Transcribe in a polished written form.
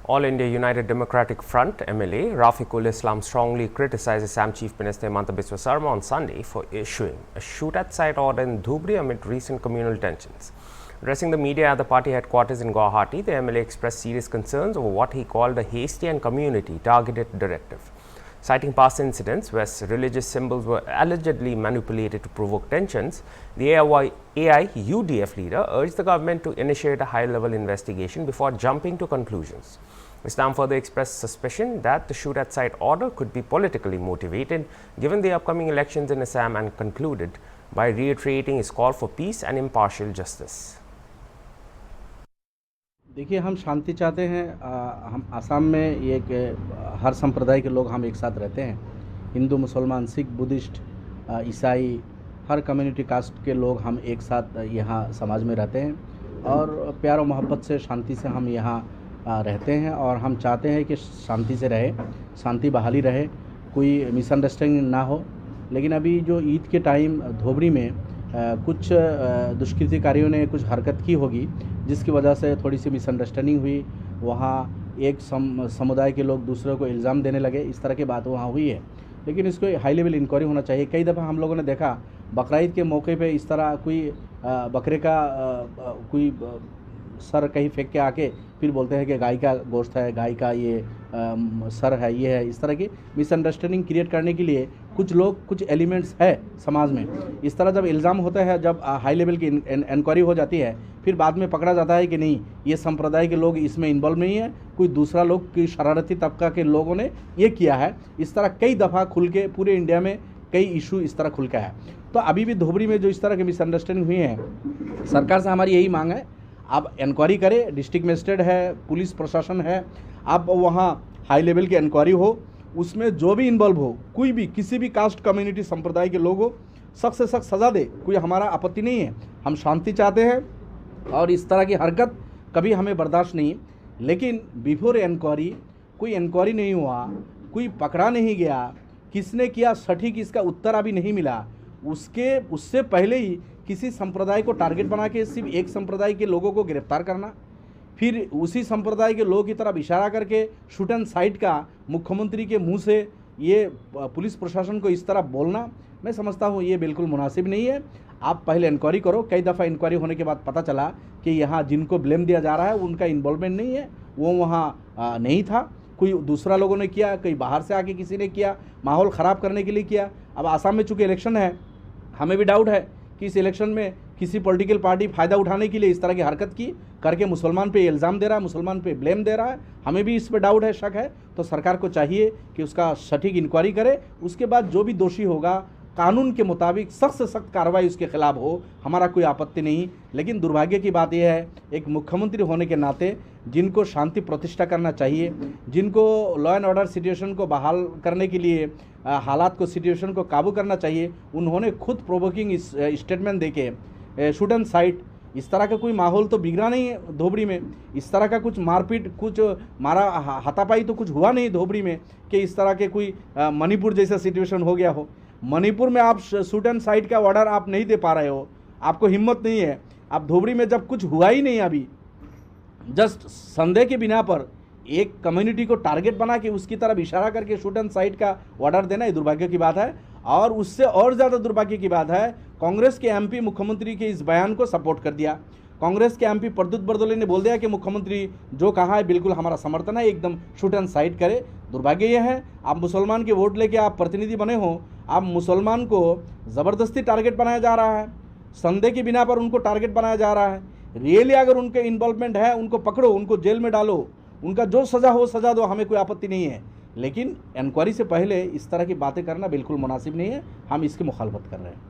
All India United Democratic Front MLA Rafiqul Islam strongly criticized Assam Chief Minister Himanta Biswa Sarma on Sunday for issuing a shoot-at-sight order in Dhubri amid recent communal tensions. Addressing the media at the party headquarters in Guwahati, the MLA expressed serious concerns over what he called a hasty and community-targeted directive. Citing past incidents where religious symbols were allegedly manipulated to provoke tensions, the AIUDF leader urged the government to initiate a high-level investigation before jumping to conclusions. Islam further expressed suspicion that the shoot-at-sight order could be politically motivated given the upcoming elections in Assam, and concluded by reiterating his call for peace and impartial justice. देखिए, हम शांति चाहते हैं। हम आसाम में ये कि हर संप्रदाय के लोग हम एक साथ रहते हैं। हिंदू, मुसलमान, सिख, बुद्धिस्ट, ईसाई, हर कम्युनिटी कास्ट के लोग हम एक साथ यहाँ समाज में रहते हैं और प्यार और मोहब्बत से, शांति से हम यहाँ रहते हैं और हम चाहते हैं कि शांति से रहे, शांति बहाली रहे, कोई मिसअंडरस्टैंडिंग ना हो। लेकिन अभी जो ईद के टाइम धोबरी में कुछ दुष्कृतिकारियों ने कुछ हरकत की होगी, जिसकी वजह से थोड़ी सी मिसअंडरस्टैंडिंग हुई। वहाँ एक समुदाय के लोग दूसरों को इल्ज़ाम देने लगे, इस तरह की बात वहाँ हुई है। लेकिन इसको हाई लेवल इंक्वायरी होना चाहिए। कई दफ़ा हम लोगों ने देखा बकरीद के मौके पे इस तरह कोई बकरे का कोई सर कहीं फेंक के आके फिर बोलते हैं कि गाय का गोश्त है, गाय का ये सर है, ये है। इस तरह की मिसअंडरस्टैंडिंग क्रिएट करने के लिए कुछ लोग, कुछ एलिमेंट्स है समाज में। इस तरह जब इल्ज़ाम होता है, जब हाई लेवल की इंक्वायरी हो जाती है, फिर बाद में पकड़ा जाता है कि नहीं, ये संप्रदाय के लोग इसमें इन्वॉल्व नहीं है, कोई दूसरा लोग की शरारती तबका के लोगों ने ये किया है। इस तरह कई दफ़ा खुल के पूरे इंडिया में कई इशू इस तरह खुल के है। तो अभी भी धोबरी में जो इस तरह की मिसअंडरस्टैंडिंग हुई है, सरकार से हमारी यही मांग है, आप इंक्वायरी करें। डिस्ट्रिक्ट मजिस्ट्रेट है, पुलिस प्रशासन है, आप वहाँ हाई लेवल की इंक्वायरी हो, उसमें जो भी इन्वॉल्व हो, कोई भी किसी भी कास्ट कम्युनिटी संप्रदाय के लोग हो, सख्त से सख्त सज़ा दे। कोई हमारा आपत्ति नहीं है, हम शांति चाहते हैं और इस तरह की हरकत कभी हमें बर्दाश्त नहीं। लेकिन बिफोर इंक्वायरी कोई इंक्वायरी नहीं हुआ, कोई पकड़ा नहीं गया, किसने किया सटीक इसका उत्तर अभी नहीं मिला, उससे पहले ही किसी संप्रदाय को टारगेट बना के सिर्फ एक संप्रदाय के लोगों को गिरफ्तार करना, फिर उसी संप्रदाय के लोगों की तरफ इशारा करके शूट एंड साइट का मुख्यमंत्री के मुंह से ये पुलिस प्रशासन को इस तरह बोलना, मैं समझता हूँ ये बिल्कुल मुनासिब नहीं है। आप पहले इंक्वायरी करो। कई दफ़ा इंक्वायरी होने के बाद पता चला कि यहाँ जिनको ब्लेम दिया जा रहा है उनका इन्वॉल्वमेंट नहीं है, वो वहाँ नहीं था, कोई दूसरा लोगों ने किया, कोई बाहर से आके किसी ने किया, माहौल ख़राब करने के लिए किया। अब आसाम में चूँकि इलेक्शन है, हमें भी डाउट है कि इस इलेक्शन में किसी पॉलिटिकल पार्टी फ़ायदा उठाने के लिए इस तरह की हरकत की करके मुसलमान पे इल्ज़ाम दे रहा है, मुसलमान पे ब्लेम दे रहा है। हमें भी इस पर डाउट है, शक है। तो सरकार को चाहिए कि उसका सटीक इंक्वायरी करे, उसके बाद जो भी दोषी होगा कानून के मुताबिक सख्त से सख्त कार्रवाई उसके खिलाफ हो, हमारा कोई आपत्ति नहीं। लेकिन दुर्भाग्य की बात यह है, एक मुख्यमंत्री होने के नाते जिनको शांति प्रतिष्ठा करना चाहिए, जिनको लॉ एंड ऑर्डर सिचुएशन को बहाल करने के लिए हालात को, सिचुएशन को काबू करना चाहिए, उन्होंने खुद प्रोवोकिंग स्टेटमेंट देके शूट एंड साइट, इस तरह का कोई माहौल तो बिगड़ा नहीं है धोबरी में। इस तरह का कुछ मारपीट, कुछ मारा हाथापाई तो कुछ हुआ नहीं धोबरी में कि इस तरह के कोई मणिपुर जैसा सिचुएशन हो गया हो। मणिपुर में आप शूट एंड साइट का ऑर्डर आप नहीं दे पा रहे हो, आपको हिम्मत नहीं है। आप धोबरी में जब कुछ हुआ ही नहीं, अभी जस्ट संदेह के बिना पर एक कम्युनिटी को टारगेट बना के उसकी तरफ इशारा करके शूट एंड साइट का ऑर्डर देना, ये दुर्भाग्य की बात है। और उससे और ज़्यादा दुर्भाग्य की बात है, कांग्रेस के एमपी मुख्यमंत्री के इस बयान को सपोर्ट कर दिया। कांग्रेस के एमपी प्रद्युत बरदोले ने बोल दिया कि मुख्यमंत्री जो कहा है बिल्कुल हमारा समर्थन है, एकदम शूट एंड साइट करे। दुर्भाग्य यह है, आप मुसलमान के वोट लेके आप प्रतिनिधि बने हो, आप मुसलमान को ज़बरदस्ती टारगेट बनाया जा रहा है, संदेह के बिना पर उनको टारगेट बनाया जा रहा है। रियली अगर उनके इन्वॉल्वमेंट है, उनको पकड़ो, उनको जेल में डालो, उनका जो सज़ा हो सज़ा दो, हमें कोई आपत्ति नहीं है। लेकिन इंक्वायरी से पहले इस तरह की बातें करना बिल्कुल मुनासिब नहीं है, हम इसकी मुखालफत कर रहे हैं।